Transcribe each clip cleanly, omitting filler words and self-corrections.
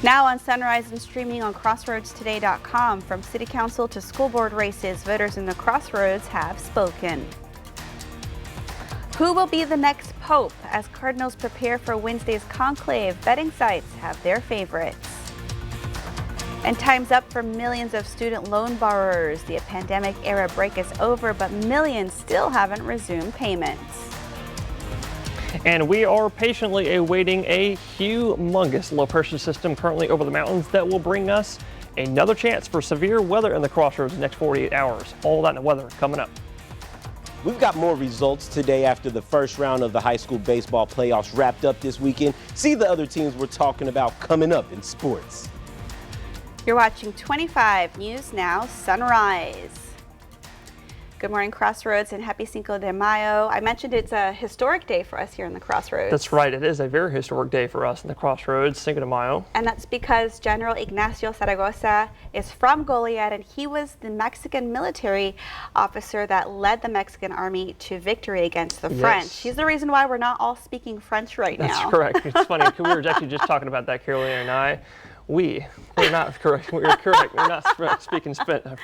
Now on Sunrise and streaming on CrossroadsToday.com, from city council to school board races, voters in the Crossroads have spoken. Who will be the next pope? As Cardinals prepare for Wednesday's conclave, betting sites have their favorites. And time's up for millions of student loan borrowers. The pandemic era break is over, but millions still haven't resumed payments. And we are patiently awaiting a humongous low pressure system currently over the mountains that will bring us another chance for severe weather in the Crossroads in the next 48 hours. All that in the weather coming up. We've got more results today after the first round of the high school baseball playoffs wrapped up this weekend. See the other teams we're talking about coming up in sports. You're watching 25 News Now Sunrise. Good morning, Crossroads, and happy Cinco de Mayo. I mentioned it's a historic day for us here in the Crossroads. That's right. It is a very historic day for us in the Crossroads, Cinco de Mayo. And that's because General Ignacio Zaragoza is from Goliad, and he was the Mexican military officer that led the Mexican army to victory against the French. He's the reason why we're not all speaking French right now. That's correct. It's funny. We were actually just talking about that, Carolina and I. We're not correct. We're correct. We're not speaking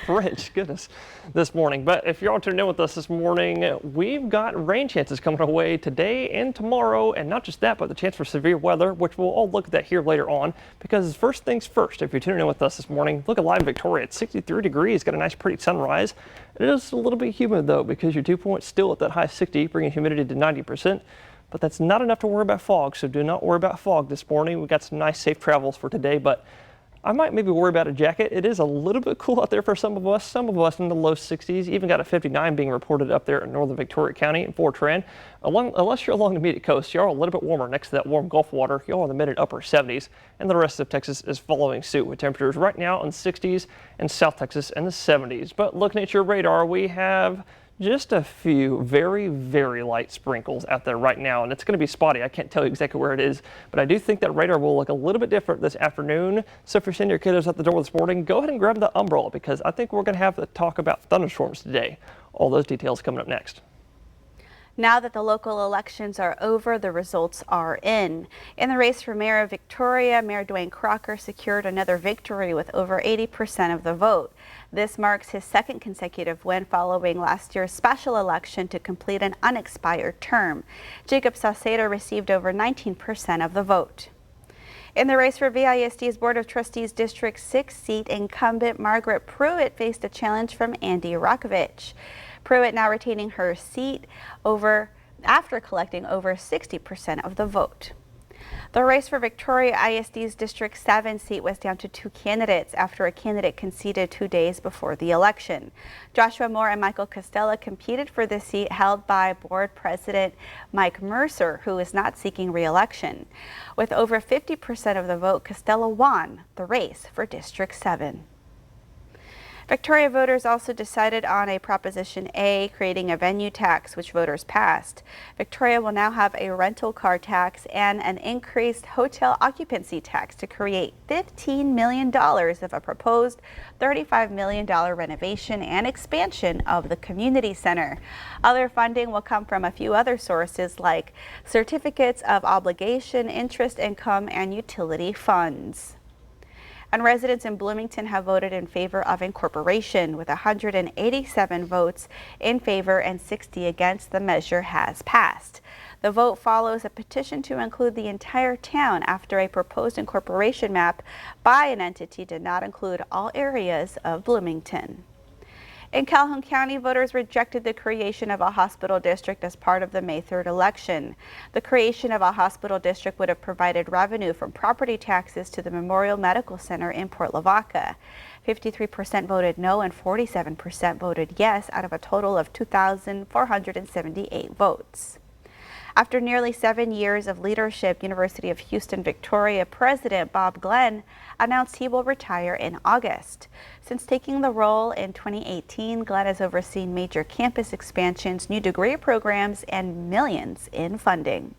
French, goodness, this morning. But if you're all tuned in with us this morning, we've got rain chances coming our way today and tomorrow. And not just that, but the chance for severe weather, which we'll all look at that here later on. Because first things first, if you're tuning in with us this morning, look at live Victoria at 63 degrees. Got a nice, pretty sunrise. It is a little bit humid, though, because your dew point still at that high 60, bringing humidity to 90%. But that's not enough to worry about fog, so do not worry about fog this morning. We've got some nice, safe travels for today, but I might maybe worry about a jacket. It is a little bit cool out there for some of us in the low 60s. Even got a 59 being reported up there in northern Victoria County in Fortran. Unless you're along the immediate coast, you're a little bit warmer next to that warm Gulf water. You're in the mid and upper 70s, and the rest of Texas is following suit with temperatures right now in 60s and South Texas in the 70s. But looking at your radar, we have just a few very, very light sprinkles out there right now, and it's going to be spotty. I can't tell you exactly where it is, but I do think that radar will look a little bit different this afternoon. So if you're sending your kiddos out the door this morning, go ahead and grab the umbrella, because I think we're going to have to talk about thunderstorms today. All those details coming up next. Now that the local elections are over, the results are in. In the race for mayor of Victoria, Mayor Dwayne Crocker secured another victory with over 80% of the vote. This marks his second consecutive win following last year's special election to complete an unexpired term. Jacob Saucedo received over 19% of the vote. In the race for VISD's Board of Trustees District 6 seat, incumbent Margaret Pruitt faced a challenge from Andy Rokovich. Pruitt now retaining her seat after collecting over 60% of the vote. The race for Victoria ISD's District 7 seat was down to two candidates after a candidate conceded 2 days before the election. Joshua Moore and Michael Costello competed for the seat held by Board President Mike Mercer, who is not seeking re-election. With over 50% of the vote, Costello won the race for District 7. Victoria voters also decided on a Proposition A, creating a venue tax, which voters passed. Victoria will now have a rental car tax and an increased hotel occupancy tax to create $15 million of a proposed $35 million renovation and expansion of the community center. Other funding will come from a few other sources like certificates of obligation, interest income, and utility funds. And residents in Bloomington have voted in favor of incorporation, with 187 votes in favor and 60 against. The measure has passed. The vote follows a petition to include the entire town after a proposed incorporation map by an entity did not include all areas of Bloomington. In Calhoun County, voters rejected the creation of a hospital district as part of the May 3rd election. The creation of a hospital district would have provided revenue from property taxes to the Memorial Medical Center in Port Lavaca. 53% voted no and 47% voted yes out of a total of 2,478 votes. After nearly 7 years of leadership, University of Houston Victoria President Bob Glenn announced he will retire in August. Since taking the role in 2018, Glenn has overseen major campus expansions, new degree programs, and millions in funding.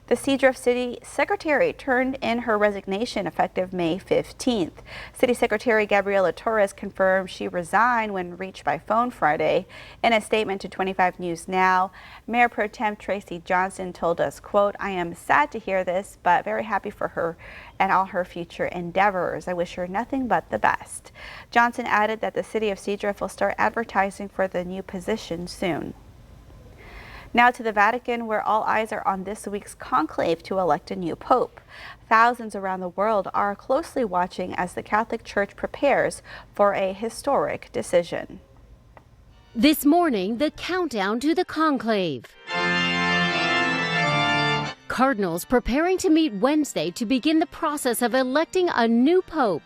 The Seadrift City Secretary turned in her resignation effective May 15th. City Secretary Gabriela Torres confirmed she resigned when reached by phone Friday. In a statement to 25 News Now, Mayor Pro Tem Tracy Johnson told us, quote, "I am sad to hear this, but very happy for her and all her future endeavors. I wish her nothing but the best." Johnson added that the city of Seadrift will start advertising for the new position soon. Now to the Vatican, where all eyes are on this week's conclave to elect a new pope. Thousands around the world are closely watching as the Catholic Church prepares for a historic decision. This morning, the countdown to the conclave. Cardinals preparing to meet Wednesday to begin the process of electing a new pope.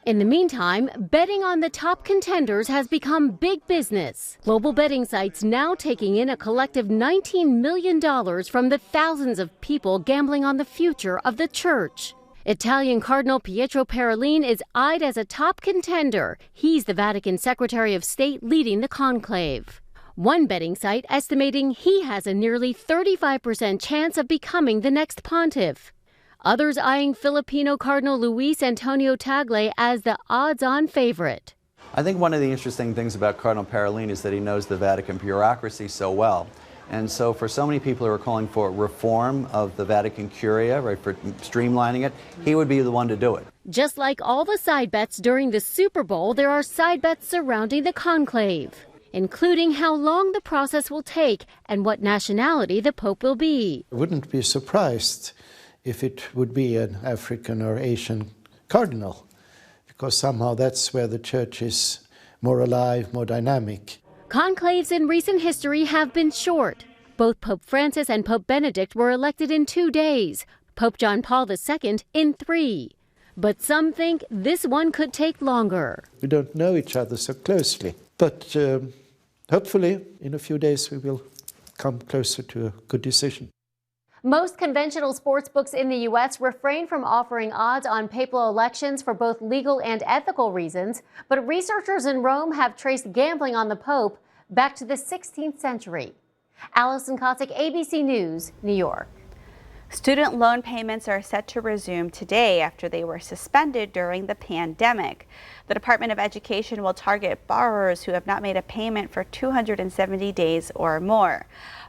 In the meantime, betting on the top contenders has become big business. Global betting sites now taking in a collective $19 million from the thousands of people gambling on the future of the church. Italian Cardinal Pietro Parolin is eyed as a top contender. He's the Vatican Secretary of State leading the conclave. One betting site estimating he has a nearly 35% chance of becoming the next pontiff. Others eyeing Filipino Cardinal Luis Antonio Tagle as the odds-on favorite. I think one of the interesting things about Cardinal Parolin is that he knows the Vatican bureaucracy so well. And so for so many people who are calling for reform of the Vatican Curia, right, for streamlining it, he would be the one to do it. Just like all the side bets during the Super Bowl, there are side bets surrounding the conclave, including how long the process will take and what nationality the Pope will be. I wouldn't be surprised if it would be an African or Asian cardinal, because somehow that's where the church is more alive, more dynamic. Conclaves in recent history have been short. Both Pope Francis and Pope Benedict were elected in 2 days, Pope John Paul II in 3. But some think this one could take longer. We don't know each other so closely, but hopefully in a few days we will come closer to a good decision. Most conventional sports books in the U.S. refrain from offering odds on papal elections for both legal and ethical reasons, but researchers in Rome have traced gambling on the Pope back to the 16th century. Allison Kosick, ABC News, New York. Student loan payments are set to resume today after they were suspended during the pandemic. The Department of Education will target borrowers who have not made a payment for 270 days or more.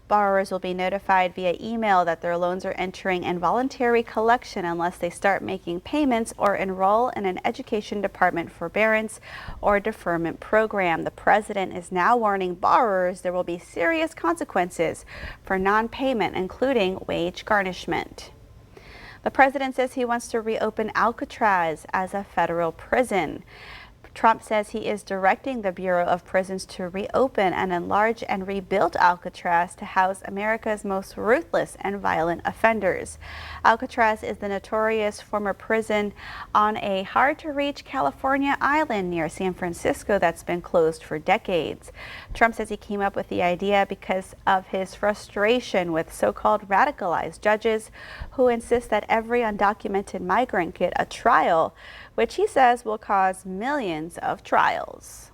Borrowers will be notified via email that their loans are entering involuntary collection unless they start making payments or enroll in an Education Department forbearance or deferment program. The president is now warning borrowers there will be serious consequences for non-payment, including wage garnishment. The president says he wants to reopen Alcatraz as a federal prison. Trump says he is directing the Bureau of Prisons to reopen and enlarge and rebuild Alcatraz to house America's most ruthless and violent offenders. Alcatraz is the notorious former prison on a hard-to-reach California island near San Francisco that's been closed for decades. Trump says he came up with the idea because of his frustration with so-called radicalized judges who insist that every undocumented migrant get a trial, which he says will cause millions of trials.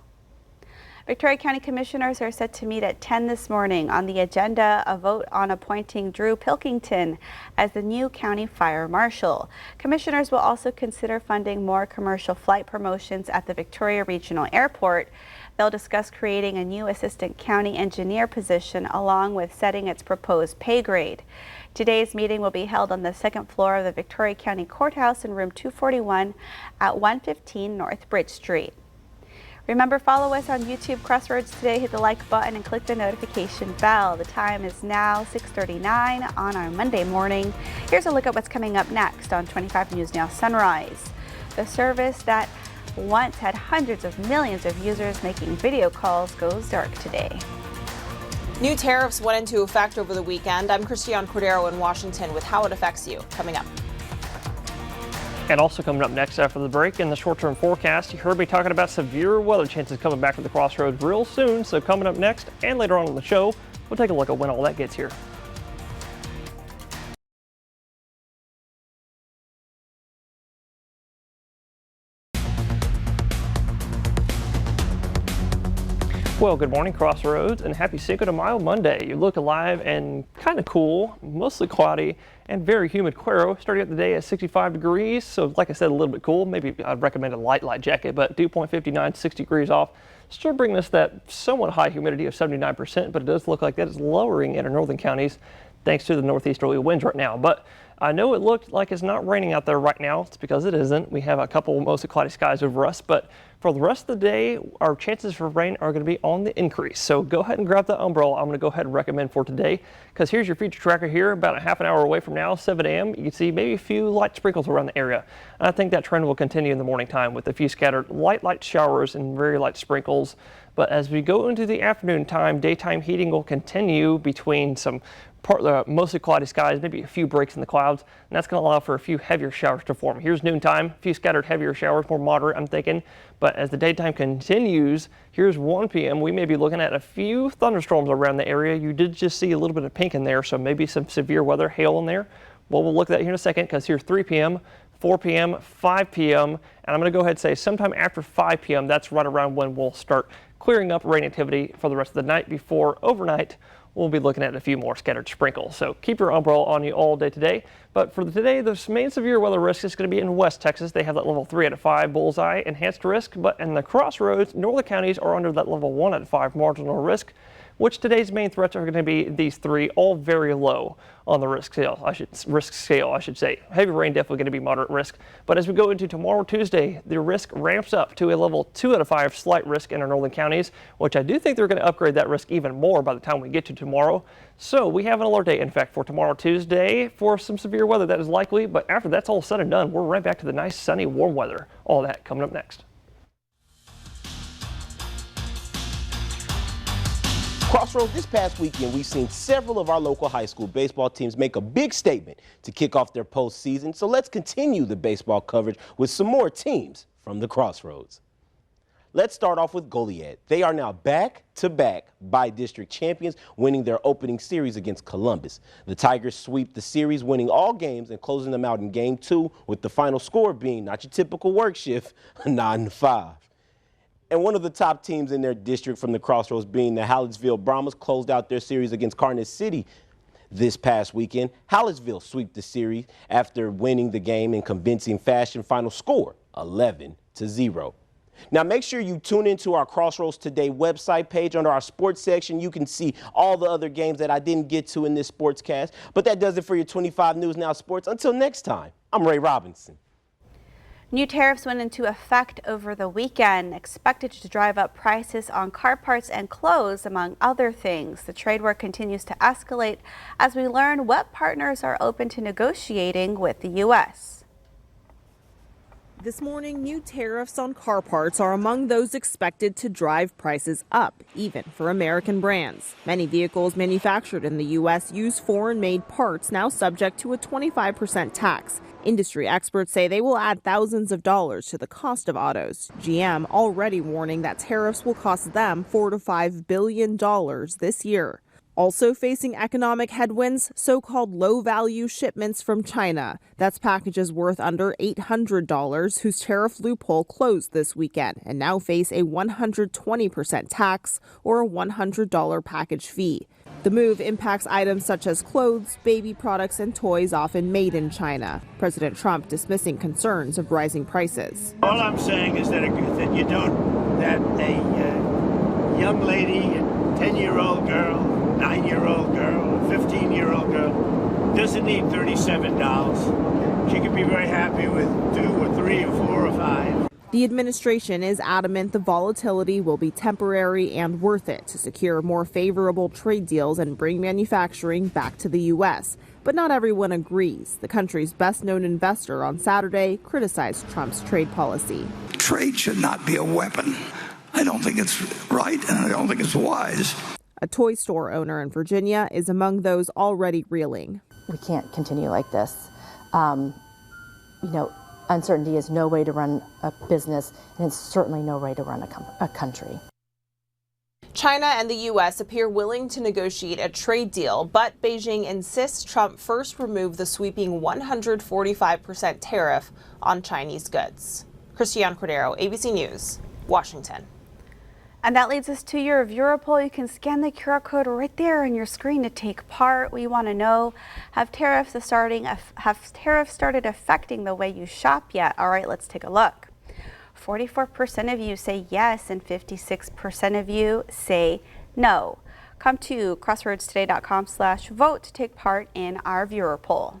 Victoria County Commissioners are set to meet at 10 this morning. On the agenda, a vote on appointing Drew Pilkington as the new county fire marshal. Commissioners will also consider funding more commercial flight promotions at the Victoria Regional Airport. They'll discuss creating a new assistant county engineer position along with setting its proposed pay grade. Today's meeting will be held on the second floor of the Victoria County Courthouse in room 241 at 115 North Bridge Street. Remember, follow us on YouTube Crossroads Today. Hit the like button and click the notification bell. The time is now 6:39 on our Monday morning. Here's a look at what's coming up next on 25 News Now Sunrise. The service that once had hundreds of millions of users making video calls goes dark today. New tariffs went into effect over the weekend. I'm Christiane Cordero in Washington with how it affects you coming up. And also coming up next after the break in the short-term forecast, you heard me talking about severe weather chances coming back to the Crossroads real soon. So coming up next and later on in the show, we'll take a look at when all that gets here. Well, good morning, Crossroads, and happy Cinco de Mayo Monday. You look alive and kind of cool, mostly cloudy and very humid. Cuero starting out the day at 65 degrees, so like I said, a little bit cool. Maybe I'd recommend a light jacket, but dew point 59, 60 degrees off. Still bringing us that somewhat high humidity of 79%, but it does look like that is lowering in our northern counties thanks to the northeasterly winds right now. But I know it looked like it's not raining out there right now. It's because it isn't. We have a couple mostly cloudy skies over us, but for the rest of the day, our chances for rain are going to be on the increase. So go ahead and grab the umbrella. I'm going to go ahead and recommend for today, because here's your future tracker here. About a half an hour away from now, 7 a.m., you can see maybe a few light sprinkles around the area. And I think that trend will continue in the morning time with a few scattered light showers and very light sprinkles. But as we go into the afternoon time, daytime heating will continue between some mostly cloudy skies, maybe a few breaks in the clouds, and that's going to allow for a few heavier showers to form. Here's noontime, a few scattered heavier showers, more moderate, I'm thinking. But as the daytime continues, here's 1 p.m. We may be looking at a few thunderstorms around the area. You did just see a little bit of pink in there, so maybe some severe weather, hail in there. Well, we'll look at that here in a second, because here's 3 p.m., 4 p.m., 5 p.m., and I'm going to go ahead and say sometime after 5 p.m., that's right around when we'll start clearing up rain activity for the rest of the night. Before overnight, we'll be looking at a few more scattered sprinkles. So keep your umbrella on you all day today. But for today, the main severe weather risk is going to be in West Texas. They have that level 3 out of 5 bullseye enhanced risk. But in the Crossroads, northern counties are under that level 1 out of 5 marginal risk, which today's main threats are going to be these 3, all very low on the risk scale, I should say. Heavy rain definitely going to be moderate risk. But as we go into tomorrow, Tuesday, the risk ramps up to a level 2 out of 5 slight risk in our northern counties, which I do think they're going to upgrade that risk even more by the time we get to tomorrow. So we have an alert day, in fact, for tomorrow, Tuesday, for some severe weather that is likely. But after that's all said and done, we're right back to the nice, sunny, warm weather. All that coming up next. Crossroads, this past weekend, we've seen several of our local high school baseball teams make a big statement to kick off their postseason. So let's continue the baseball coverage with some more teams from the Crossroads. Let's start off with Goliad. They are now back-to-back by-district champions, winning their opening series against Columbus. The Tigers sweep the series, winning all games and closing them out in Game 2, with the final score being not your typical work shift, 9-5. And one of the top teams in their district from the Crossroads, being the Hallettsville Brahmas, closed out their series against Carnegie City this past weekend. Hallettsville swept the series after winning the game in convincing fashion. Final score, 11-0. Now make sure you tune into our Crossroads Today website page. Under our sports section, you can see all the other games that I didn't get to in this sportscast. But that does it for your 25 News Now Sports. Until next time, I'm Ray Robinson. New tariffs went into effect over the weekend, expected to drive up prices on car parts and clothes, among other things. The trade war continues to escalate as we learn what partners are open to negotiating with the U.S. This morning, new tariffs on car parts are among those expected to drive prices up, even for American brands. Many vehicles manufactured in the U.S. use foreign-made parts, now subject to a 25% tax. Industry experts say they will add thousands of dollars to the cost of autos. GM already warning that tariffs will cost them $4 to $5 billion this year. Also facing economic headwinds, so-called low-value shipments from China. That's packages worth under $800 whose tariff loophole closed this weekend and now face a 120% tax or a $100 package fee. The move impacts items such as clothes, baby products, and toys often made in China. President Trump dismissing concerns of rising prices. All I'm saying is that a young lady, a 10-year-old girl, 9-year-old girl, a 15-year-old girl doesn't need $37. She could be very happy with 2 or 3 or 4 or 5. The administration is adamant the volatility will be temporary and worth it to secure more favorable trade deals and bring manufacturing back to the U.S. But not everyone agrees. The country's best-known investor on Saturday criticized Trump's trade policy. Trade should not be a weapon. I don't think it's right, and I don't think it's wise. A toy store owner in Virginia is among those already reeling. We can't continue like this. Uncertainty is no way to run a business, and it's certainly no way to run a country. China and the U.S. appear willing to negotiate a trade deal, but Beijing insists Trump first remove the sweeping 145% tariff on Chinese goods. Christiane Cordero, ABC News, Washington. And that leads us to your viewer poll. You can scan the QR code right there on your screen to take part. We want to know, have tariffs started affecting the way you shop yet? All right, let's take a look. 44% of you say yes, and 56% of you say no. Come to crossroadstoday.com/vote to take part in our viewer poll.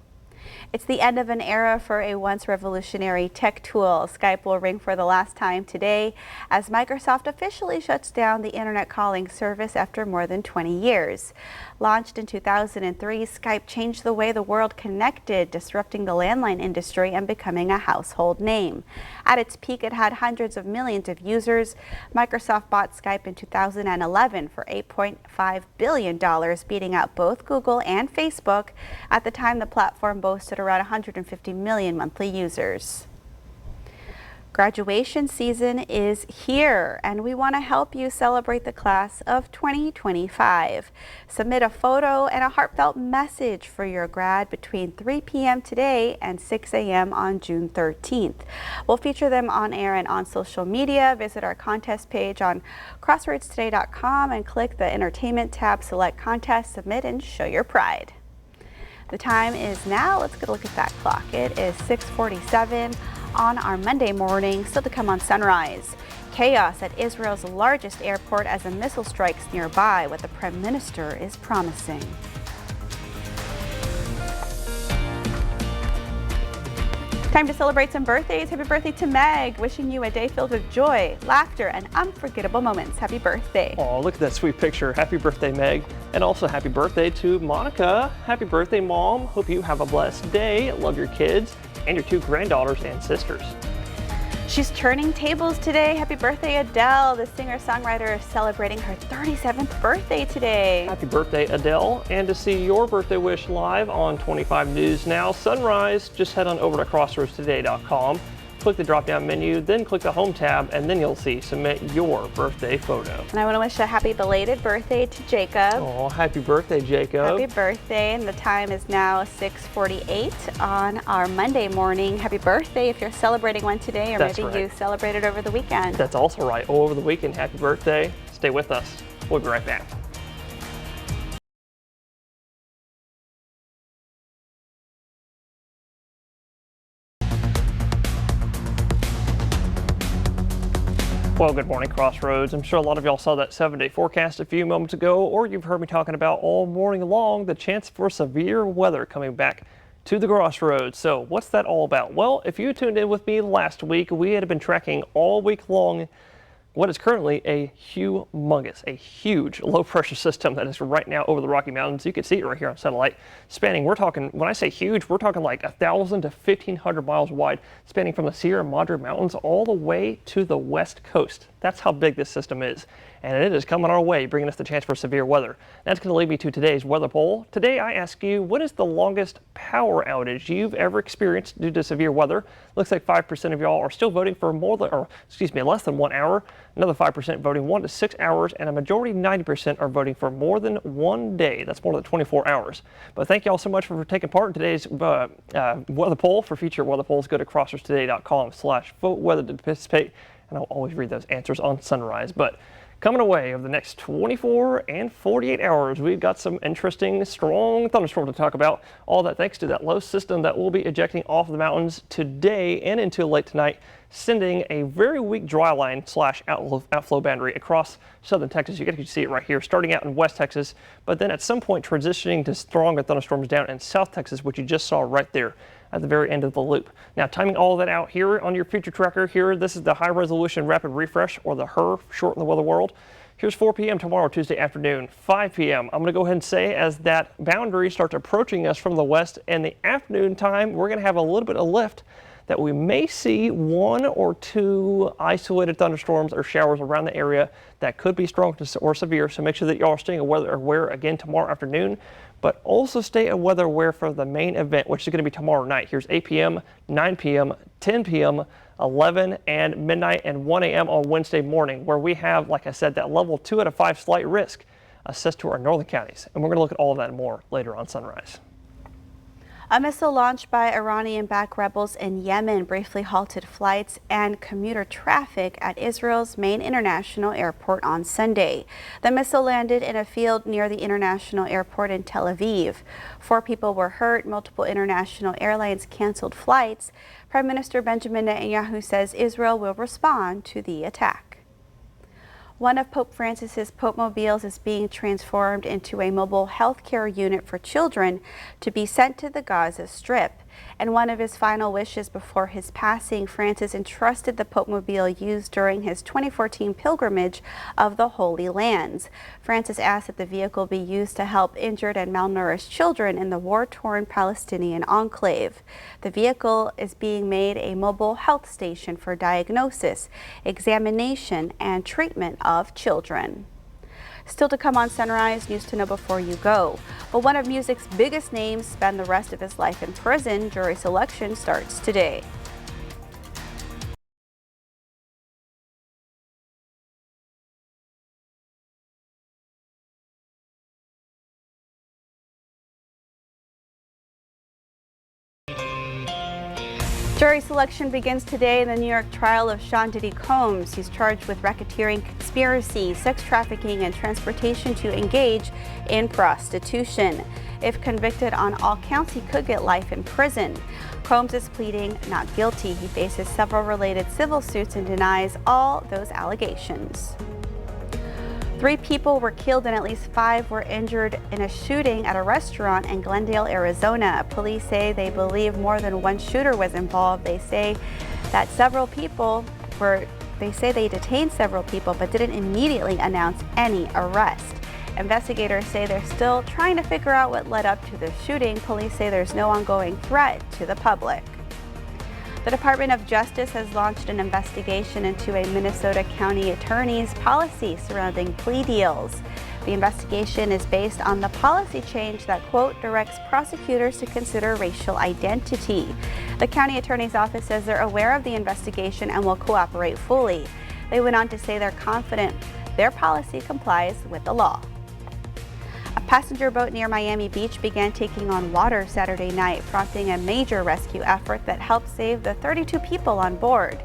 It's the end of an era for a once revolutionary tech tool. Skype will ring for the last time today as Microsoft officially shuts down the internet calling service after more than 20 years. Launched in 2003, Skype changed the way the world connected, disrupting the landline industry and becoming a household name. At its peak, it had hundreds of millions of users. Microsoft bought Skype in 2011 for $8.5 billion, beating out both Google and Facebook. At the time, the platform boasted around 150 million monthly users. Graduation season is here, and we want to help you celebrate the class of 2025. Submit a photo and a heartfelt message for your grad between 3 p.m. today and 6 a.m. on June 13th. We'll feature them on air and on social media. Visit our contest page on crossroadstoday.com and click the Entertainment tab, select Contest, Submit, and show your pride. The time is now, let's get a look at that clock. It is 6:47 on our Monday morning, still to come on Sunrise. Chaos at Israel's largest airport as a missile strikes nearby, what the Prime Minister is promising. Time to celebrate some birthdays. Happy birthday to Meg. Wishing you a day filled with joy, laughter, and unforgettable moments. Happy birthday. Oh, look at that sweet picture. Happy birthday, Meg. And also happy birthday to Monica. Happy birthday, Mom. Hope you have a blessed day. Love your kids and your 2 granddaughters and sisters. She's turning tables today. Happy birthday, Adele. The singer-songwriter is celebrating her 37th birthday today. Happy birthday, Adele. And to see your birthday wish live on 25 News Now Sunrise, just head on over to crossroadstoday.com. Click the drop-down menu, then click the Home tab, and then you'll see Submit Your Birthday Photo. And I want to wish a happy belated birthday to Jacob. Oh, happy birthday, Jacob. Happy birthday, and the time is now 6:48 on our Monday morning. Happy birthday if you're celebrating one today, or That's maybe right. you celebrated over the weekend. That's also right. All over the weekend, happy birthday. Stay with us. We'll be right back. Well, good morning, Crossroads. I'm sure a lot of y'all saw that 7-day forecast a few moments ago, or you've heard me talking about all morning long the chance for severe weather coming back to the Crossroads. So what's that all about? Well, if you tuned in with me last week, we had been tracking all week long what is currently a huge low pressure system that is right now over the Rocky Mountains. You can see it right here on satellite, spanning, when I say huge, we're talking like 1,000 to 1,500 miles wide, spanning from the Sierra Madre Mountains all the way to the west coast. That's how big this system is. And it is coming our way, bringing us the chance for severe weather. That's going to lead me to today's weather poll. Today I ask you, what is the longest power outage you've ever experienced due to severe weather? Looks like 5% of y'all are still voting for less than 1 hour. Another 5% voting 1 to 6 hours, and a majority, 90%, are voting for more than 1 day. That's more than 24 hours. But thank y'all so much for taking part in today's weather poll. For future weather polls, go to crossroadstoday.com/vote-weather to participate, and I'll always read those answers on Sunrise. But coming away over the next 24 and 48 hours, we've got some interesting, strong thunderstorms to talk about. All that thanks to that low system that will be ejecting off the mountains today and into late tonight, sending a very weak dry line / outflow boundary across southern Texas. You can see it right here, starting out in West Texas, but then at some point transitioning to stronger thunderstorms down in South Texas, which you just saw right there at the very end of the loop. Now, timing all of that out here on your future tracker here, this is the high resolution rapid refresh, or the HRRR, short in the weather world. Here's 4 p.m. tomorrow, Tuesday afternoon. 5 p.m. I'm going to go ahead and say, as that boundary starts approaching us from the west in the afternoon time, we're going to have a little bit of lift that we may see 1 or 2 isolated thunderstorms or showers around the area that could be strong or severe. So make sure that y'all are staying weather aware again tomorrow afternoon, but also stay weather aware for the main event, which is going to be tomorrow night. Here's 8 p.m., 9 p.m., 10 p.m., 11 and midnight, and 1 a.m. on Wednesday morning, where we have, like I said, that level 2 out of 5 slight risk assessed to our northern counties. And we're going to look at all of that and more later on Sunrise. A missile launched by Iranian-backed rebels in Yemen briefly halted flights and commuter traffic at Israel's main international airport on Sunday. The missile landed in a field near the international airport in Tel Aviv. 4 people were hurt. Multiple international airlines canceled flights. Prime Minister Benjamin Netanyahu says Israel will respond to the attack. One of Pope Francis's Pope-mobiles is being transformed into a mobile health care unit for children to be sent to the Gaza Strip. And one of his final wishes before his passing, Francis entrusted the Pope-mobile used during his 2014 pilgrimage of the Holy Lands. Francis asked that the vehicle be used to help injured and malnourished children in the war-torn Palestinian enclave. The vehicle is being made a mobile health station for diagnosis, examination, and treatment of children. Still to come on Sunrise, news to know before you go. But one of music's biggest names spent the rest of his life in prison. Jury selection starts today. Jury selection begins today in the New York trial of Sean Diddy Combs. He's charged with racketeering, conspiracy, sex trafficking, and transportation to engage in prostitution. If convicted on all counts, he could get life in prison. Combs is pleading not guilty. He faces several related civil suits and denies all those allegations. 3 people were killed and at least 5 were injured in a shooting at a restaurant in Glendale, Arizona. Police say they believe more than one shooter was involved. They say they detained several people but didn't immediately announce any arrest. Investigators say they're still trying to figure out what led up to the shooting. Police say there's no ongoing threat to the public. The Department of Justice has launched an investigation into a Minnesota county attorney's policy surrounding plea deals. The investigation is based on the policy change that, quote, directs prosecutors to consider racial identity. The county attorney's office says they're aware of the investigation and will cooperate fully. They went on to say they're confident their policy complies with the law. A passenger boat near Miami Beach began taking on water Saturday night, prompting a major rescue effort that helped save the 32 people on board.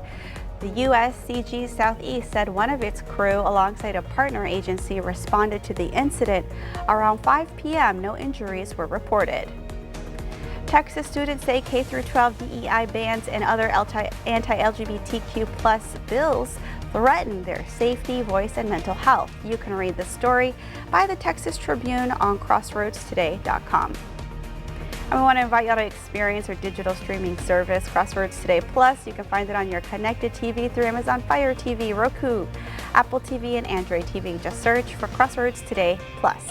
The USCG Southeast said one of its crew, alongside a partner agency, responded to the incident. Around 5 p.m., no injuries were reported. Texas students say K-12 DEI bans and other anti-LGBTQ+ bills threaten their safety, voice, and mental health. You can read the story by the Texas Tribune on crossroadstoday.com. And we want to invite you to experience our digital streaming service, Crossroads Today Plus. You can find it on your connected TV through Amazon Fire TV, Roku, Apple TV, and Android TV. Just search for Crossroads Today Plus.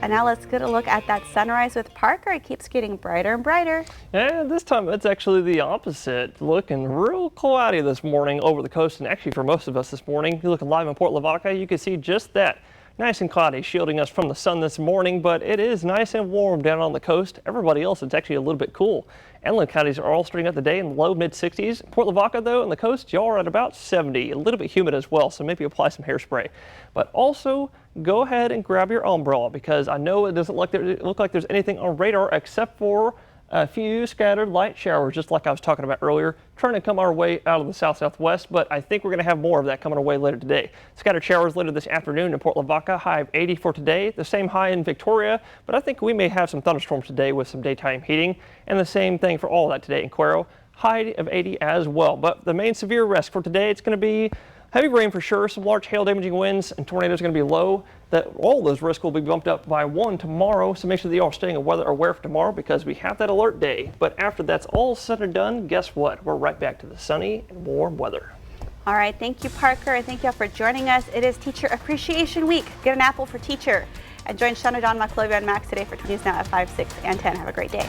And now let's get a look at that sunrise with Parker. It keeps getting brighter and brighter. And this time it's actually the opposite. Looking real cloudy this morning over the coast, and actually for most of us this morning. You look live in Port Lavaca, you can see just that. Nice and cloudy, shielding us from the sun this morning, but it is nice and warm down on the coast. Everybody else, it's actually a little bit cool. Inland counties are all starting out the day in the low mid 60s. Port Lavaca, though, on the coast, y'all are at about 70. A little bit humid as well, so maybe apply some hairspray. But also, go ahead and grab your umbrella, because I know it doesn't look like there's anything on radar except for a few scattered light showers, just like I was talking about earlier, trying to come our way out of the south-southwest, but I think we're going to have more of that coming our way later today. Scattered showers later this afternoon in Port Lavaca, high of 80 for today, the same high in Victoria, but I think we may have some thunderstorms today with some daytime heating, and the same thing for all of that today in Cuero, high of 80 as well. But the main severe risk for today, it's going to be heavy rain for sure, some large hail damaging winds, and tornadoes are going to be low. All those risks will be bumped up by 1 tomorrow, so make sure that you are staying weather aware for tomorrow, because we have that alert day. But after that's all said and done, guess what? We're right back to the sunny and warm weather. All right, thank you, Parker, and thank you all for joining us. It is Teacher Appreciation Week. Get an apple for teacher. And join Shana, Don, Maclovia, and Max today for News Now at 5, 6, and 10. Have a great day.